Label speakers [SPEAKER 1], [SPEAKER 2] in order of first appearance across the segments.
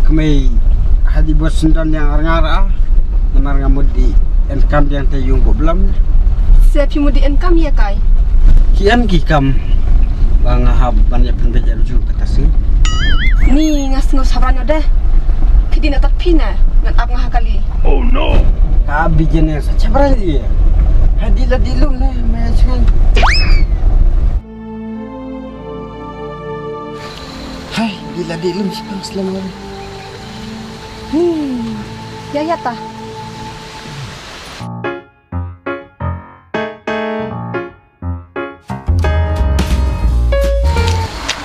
[SPEAKER 1] kami hadi buat sendan yang arang-arang namar ngamudi enkam yang tayung ko belam
[SPEAKER 2] siapa mudi enkam ya kai
[SPEAKER 1] kian kikam bang hab banyak penbejar juga kata sih
[SPEAKER 2] ni ngas sabranya deh kidi na tapina ngan ap ngah kali
[SPEAKER 3] Oh no
[SPEAKER 1] abi jenis sabar dia hadi la dilum nih macam hai bila dilum sipang selama
[SPEAKER 2] ya tah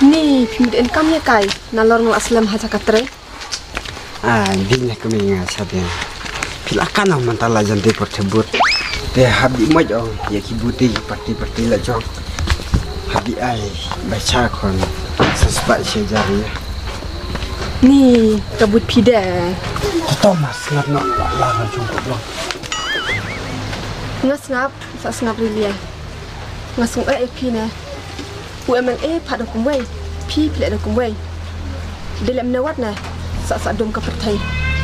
[SPEAKER 2] ni pimud enkam ya kai nalor ngul aslam haja katre
[SPEAKER 1] gini kami ngasat ya pilakan ang mantala jantai pertebut deh habi majong ya kibuti parti la jong habi ai baca kon sesbat sejari
[SPEAKER 2] ni kabut pida
[SPEAKER 1] Thomas nak lah jongkok long
[SPEAKER 2] ngap rilia ngasung pi na UMLA pada kumway pi pile ada kumway dalam nawat na sa dom ka pertai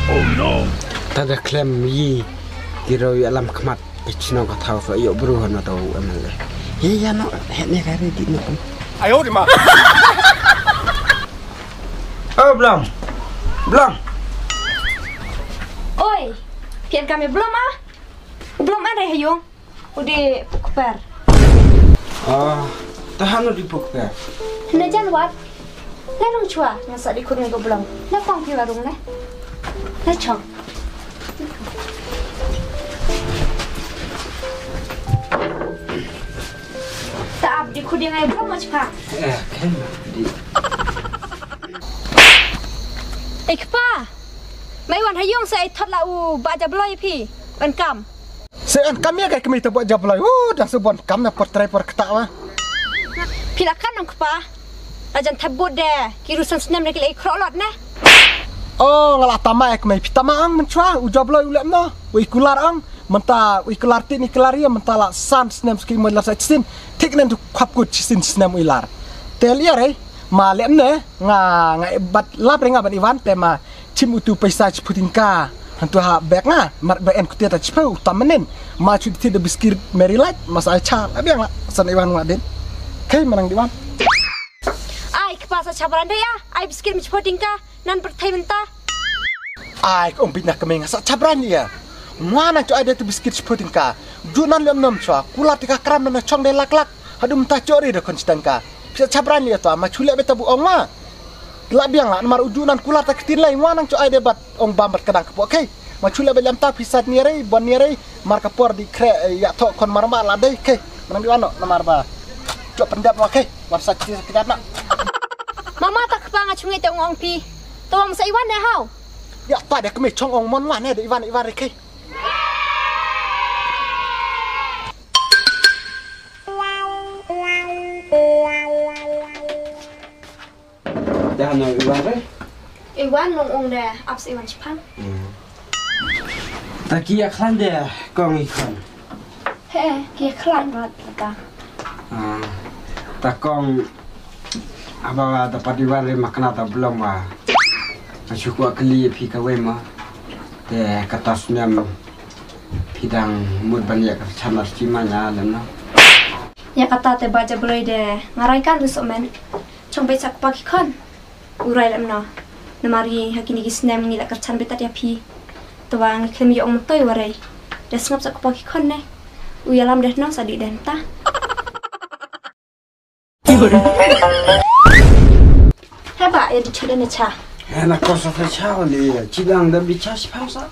[SPEAKER 3] Oh no
[SPEAKER 1] tada klem yi kiro alam kemat picno ka thau so yo bruhan atau MLA ya no hekne kare di no
[SPEAKER 3] Ayo di ma
[SPEAKER 1] oh belum
[SPEAKER 4] Oi, pian kami belum ada hayung. Udah pukper.
[SPEAKER 1] tahan di pukper.
[SPEAKER 4] Hena jan wat. Lerung chua, ngasa di kurung go belum. Na pang pi warung na. Na chong. Taab di kuding ay belum macam
[SPEAKER 1] Kan di
[SPEAKER 4] Ikpa. Mai wan hayung sai thot la u ba ja bloi pi. Wan kam.
[SPEAKER 5] Sean kami agak kami terbuat jablay. Dan sebon kami portray per ketak mah.
[SPEAKER 4] Pilakan nang kpa. Rajan tabut deh. Kirusan senam lagi lagi krolot nah.
[SPEAKER 5] Oh ngalah tamai kami pitama ang mencua ujablay ulam no. Ui kular ang menta ui kular ti ni kelaria menta la san senam skim mo lar sin. Tik nan tu khapkut sin senam ular. Telia re ma lem ne nga bat lap renga ban iwan tema chim utu paisa putingka. Hantu ha bek nga mar ba en kutia ta chpau tamanen ma chu ti de biskir merilat mas ai cha abiang la san iwan ngaden. Kai manang diwan.
[SPEAKER 4] Ai kepasa cabaran deh ya. Ai biskit mencepoting ka. Nan pertai mentah.
[SPEAKER 5] Ai kong bina kami ngasa cabran ya. Mana cu ada tu biskit seputing ka. Junan lem nom cua. Kula tika kram na chong de lak. Hadu mentah cori de konstan ka. Bisa cabran ya tu ama chule beta bu ong ma. Gelap biang lah nomor ujunan kula tak ketin lai wanang cu ada bat ong bambat kadang kepo okey. Ma chule belam ta pisat nire bon nire mar kapor di kre ya tok kon marma la dei okey. Menang di wano nomor ba. Cok pendap okey. Warsa kita nak.
[SPEAKER 4] Mama tak kepanga cungai tong ong pi. Tong sa iwan na hau.
[SPEAKER 5] Ya tak ada kami chong ong mon wan de iwan okey.
[SPEAKER 1] dah no iwan re
[SPEAKER 4] Iwan nong ong deh. Aps iwan Jepang.
[SPEAKER 1] takia klan de kong ikon
[SPEAKER 4] Kia kelan rat kita.
[SPEAKER 1] takong abawa dapat diware makna ta belum wa syukur kali pi kawe ma de katas nyam pidang mud banyak chana stimanya lemna
[SPEAKER 4] Ya kata te baca boleh deh. Ngarai kan rusuk men. Cong besak pagi kan. Urai lam no. Namari hakini gisnem ngilak kercan betat ya pi. Tuang klem yo ong toy warai. Dah sengap sak pagi kan ne. Uyalam dah no sadik denta. Heba ya dicuda ne cha.
[SPEAKER 1] enak kosa ta chao li chidang da bicha spausa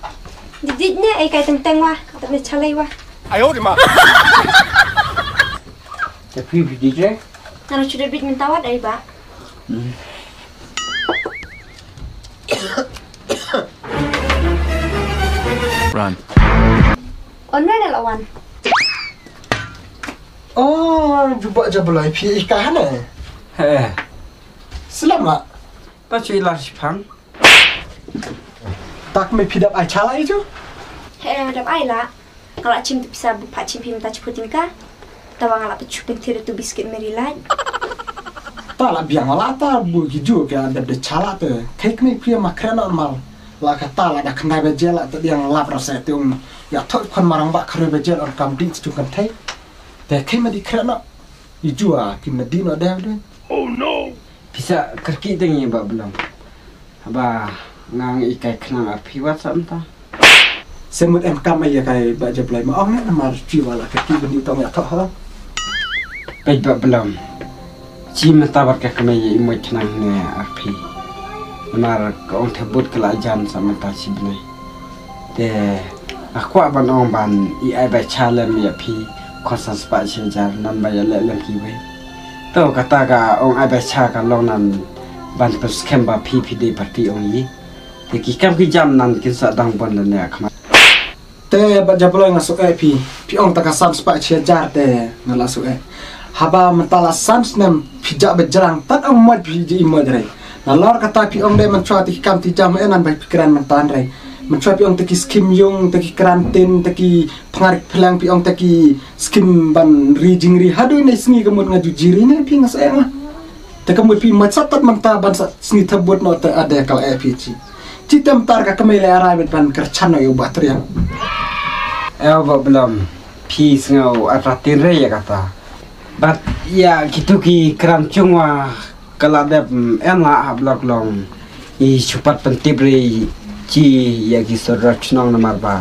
[SPEAKER 4] Diditnya ai kai teng wah. Kata ne chalai wah.
[SPEAKER 3] Ayo di ma
[SPEAKER 1] tapi DJ
[SPEAKER 4] Nara cuda bit mentawat ai ba.
[SPEAKER 3] Run
[SPEAKER 4] Onra ne lawan.
[SPEAKER 5] Oh, buat jablay pi ikan ne. Selamat.
[SPEAKER 1] ta chui la sipang
[SPEAKER 5] Tak kami pidap ai chala itu.
[SPEAKER 4] Dap ai la. Kalau cim tu bisa buka cim pim ta ceputin ka. Tawang ala tu cupin tira tu biskit merilat.
[SPEAKER 5] kata lah biang lata bu hijau ke ada de chala tu kek ni pria makren normal la kata lah dah kena bejel lah tadi yang lap rasa tu ya thot kon marang ba kare bejel or kam dik tu kan thai te kai ma di kren no hijau ah ki medi no dah tu
[SPEAKER 3] Oh no!
[SPEAKER 1] Bisa kerki tengi ba belum. Ba ngang ikai kenang api wat samta.
[SPEAKER 5] semut em kam ai kai ba je play ma ong ne mar chi wala ka ki bendi tong ya thot ha
[SPEAKER 1] Baik ba belum. Ci mentabar ka kami imoi kenang ne api. Mar kong tebut kelajan sama ta ci bne. De aku aban ong ban I ai ba chalem ya pi kosan spa jar nan ba ya lem ki we. Tau kata ka ong ai ba cha ka long nan ban pes kemba pi de parti ong yi. Te ki kam ki jam nan kin sa dang bon ne akma.
[SPEAKER 5] te ba je play ngasuk ai pi ong ta ka sam spa jar te ngala su ai haba mentala sans nem pijak berjerang tan ong mat piji imod re nalor kata pi ong de mencuat ti kam ti jam enan bai pikiran mentan re mencuat pi ong teki skim yung teki karantin teki pengarik pelang pi ong teki skim ban rijing ri hadu ne sngi kemut ngaju jiri ne pi ngas eng lah te kemut pi macatat menta ban sngi tebut no te ada kal pi ci tem tar ka kemele arai ban kerchan yo batrian
[SPEAKER 1] Ba belum. Pi ngau atratin re ya kata. Bat ya gitu ki keram cungwa kaladep enak hablok long I cepat pentibri ci ya ki sorachnong namar ba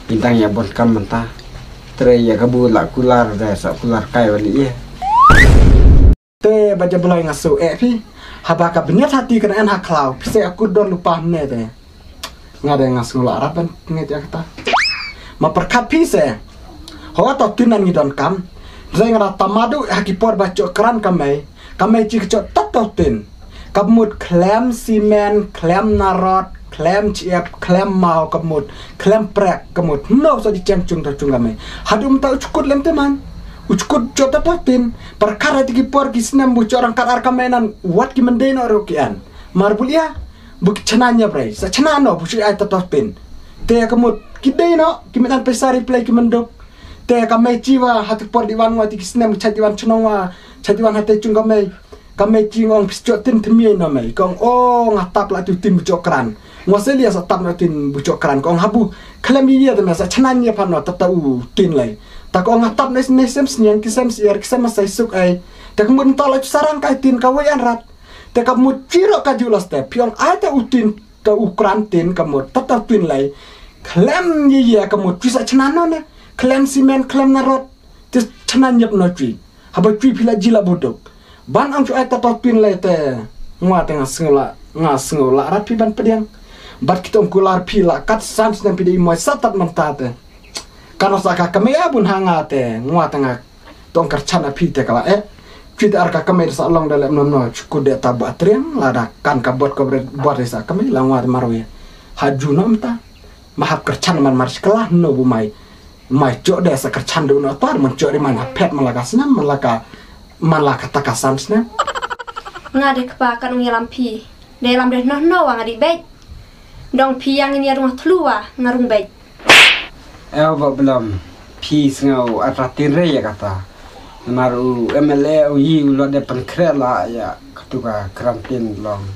[SPEAKER 1] bintang ya bon kam mentah tre ya kabu la kular da sa kular kai wali ya
[SPEAKER 5] te baca belai ngasu pi haba ka benyat hati kena en haklau pise aku don lupa ne te ngada ngas ngula arapan nget ya kata ma perkapi se ho to tinan ni don kam Zai ngara tamadu hakipor baco keran kamai cik cok tatotin kamut klem simen klem narot klem ciep klem mau kamut klem prek kamut no so di cengcung tacung kamai hadum tau cukut lem teman ucukut cok tatotin perkara tikipor kisnem buco orang katar kamainan wat ki mendeno rokian marbulia buk cenanya bray sa cenano buci ay tatotin te kamut kideno kimitan pesari play kimendok te kamai jiwa hati por diwan wa tikisnem chatiwan chunongwa chatiwan hati chung kamai jingong piscok tin temie na mai kong ngatap la tu tin bucok kran ngoselia sa tap na tin bucok kran kong habu klemi dia te masa chananya pano tatau tin lai ta kong ngatap nes nesem snyang kisem siar kisem masai suk ai te kemun tala sarang kai tin kawayan rat te kamu ciro kajulas te piong ai ta utin ta ukran tin kamu tatau tin lai klem ye kamu bisa chanano ne klem simen klem narot tis chanan yap no tri haba tri pila jila bodok ban ang chu eta topin le te ngwa tengah sengula rapi ban pediang bat kita kular pila kat sans dan pidi moi satat mentate karena saka kamea bun hanga te ngwa tengah tong kercana pite kala kita arka kamera sa long dalam nono cukup de tabatrian lada kan kabot ko buat desa kami langwa marwe hajuna mta mahap kercana man mars kelah no bu mai jok deh sekercan do no tar mencok di mana pet malaka senam malaka takasan senam
[SPEAKER 4] ngade kepakan ngilam pi dalam deh no wang adik baik dong pi yang ini rumah telua ngarung baik
[SPEAKER 1] ba belum pi ngau atratin re ya kata maru MLA uyi ulo de penkret la ya ketuka keramtin long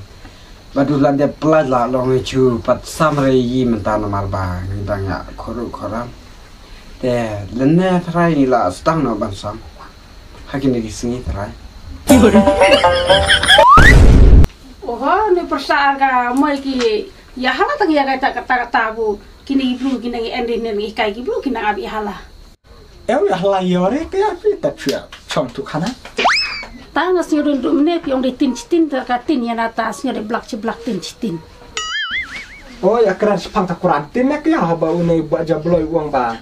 [SPEAKER 1] badu la de pelaj la long chu pat samre yi mentana marba ngidang ya koram te lenne trai ni la stang no bansam hakin ni singi trai
[SPEAKER 6] ni persaan ka moi ki ya hala tang ya kata bu kini blu kini endi ni kai ki blu kini abi hala
[SPEAKER 5] ya hala yore ke api ta chong tu kana
[SPEAKER 6] ta ngas nyurun dum ne pi ong de tin chitin ta ka tin ya nata snya de blak tin chitin
[SPEAKER 5] ya keran sepang ta kurantin nek ya haba une baja bloy uang ba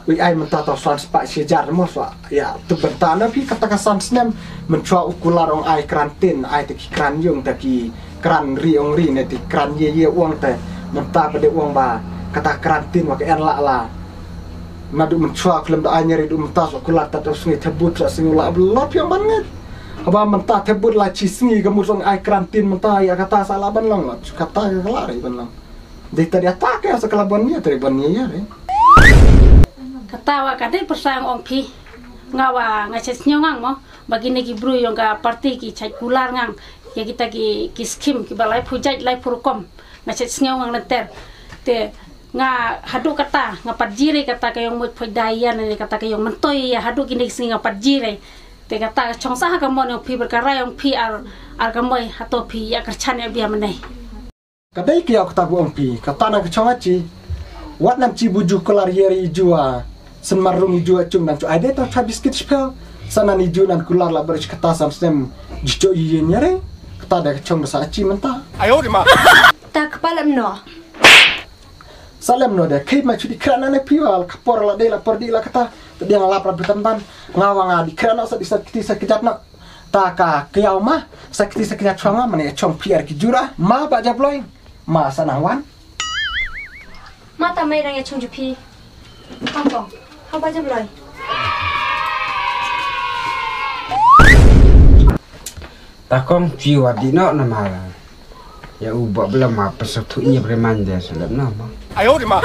[SPEAKER 5] wi ai mentata sans pak sejar mos ya tu bertana pi kata kasan snem mencua ukular ong ai karantin ai te kran yung te ki kran ri ong ri ne ti kran ye uang te menta pada uang ba kata karantin wa ke en la nadu mencua klem da anyari du mentas ukular ta sungai tebut sa singula blop yang banget aba menta tebut la ci singi gamus ong ai karantin menta ya kata salaban long kata kelari ban long de tadi atake asa kelabon ni tadi ban ni ya re
[SPEAKER 6] katawa kadai persang ong pi ngawa ngaces nyongang mo bagi negi bro yang ka parti ki cai kular ngang ya kita ki skim ki balai pujai lai purkom na cai sngau ngang lenter te nga hadu kata nga parjire kata kayong mut pudaya ni kata kayong mentoy ya hadu ki negi singa parjire te kata chongsa ha kamon yang pi berkara yang pi ar kamoy hato pi ya kerchan ya biar menai
[SPEAKER 5] kadai ki aku tabu ompi kata na kechongaci wat nam ci buju kelar yeri jua senmarung jua cung dan cu ade ta biskit spel sana ni ju dan kular la beris kata sam stem jijo yen yere kata da kechong sa ci menta
[SPEAKER 3] 哎呦我的妈！
[SPEAKER 4] Tak kepala mno.
[SPEAKER 5] Salam no de kai ma chudi krana ne piwal kapor la de la pordi la kata dia ngalap ra betanban ngawanga di krana sa bisa kiti sa kejap nak ta ka kiau ma sa kiti sa kejap chonga mane chong piar ki jura ma ba jabloing ma sanangwan
[SPEAKER 4] Mata mai rang ya chung jupi. Kampong. How ba jabloi?
[SPEAKER 1] Takong jiwa di no nama ya ubah belum apa satunya preman dia sudah nama
[SPEAKER 3] 哎呦我的妈！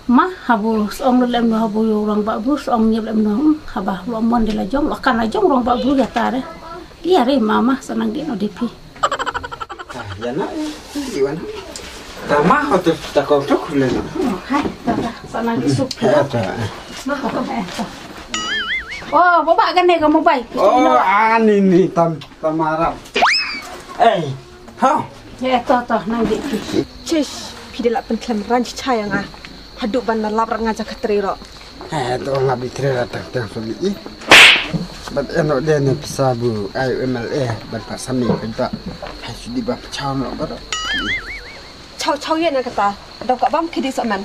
[SPEAKER 6] mah habu ong lem no habu orang babu ong nyep lem no habah lo mon de la jong lo kan la jong orang babu ya tare iya re mama senang di no dipi
[SPEAKER 1] ya nak jiwa nak tamah hotel takong tu kulen
[SPEAKER 6] hai tara senang di sup
[SPEAKER 1] ada
[SPEAKER 6] mah oh bapak kan ne kamu baik
[SPEAKER 1] oh ini tamarap ha
[SPEAKER 6] ya to nang dipi
[SPEAKER 2] Cish, pidela penklem ranch chaya nga. Haduk ban na labrat nga jaka triro.
[SPEAKER 1] tu nggak bicara tak soli but enok dia ni pisabu IMLA berpak sami kita harus di bawah caw nak ber
[SPEAKER 2] Chow ye na kata. Dok ka bam kidi sok man.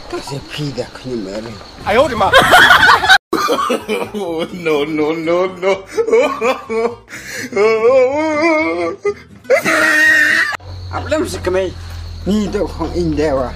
[SPEAKER 1] kasih pida kini meri
[SPEAKER 3] 哎呦我的妈！
[SPEAKER 7] no, no, no, no.
[SPEAKER 1] Apa lagi sih kami ni tu orang India wah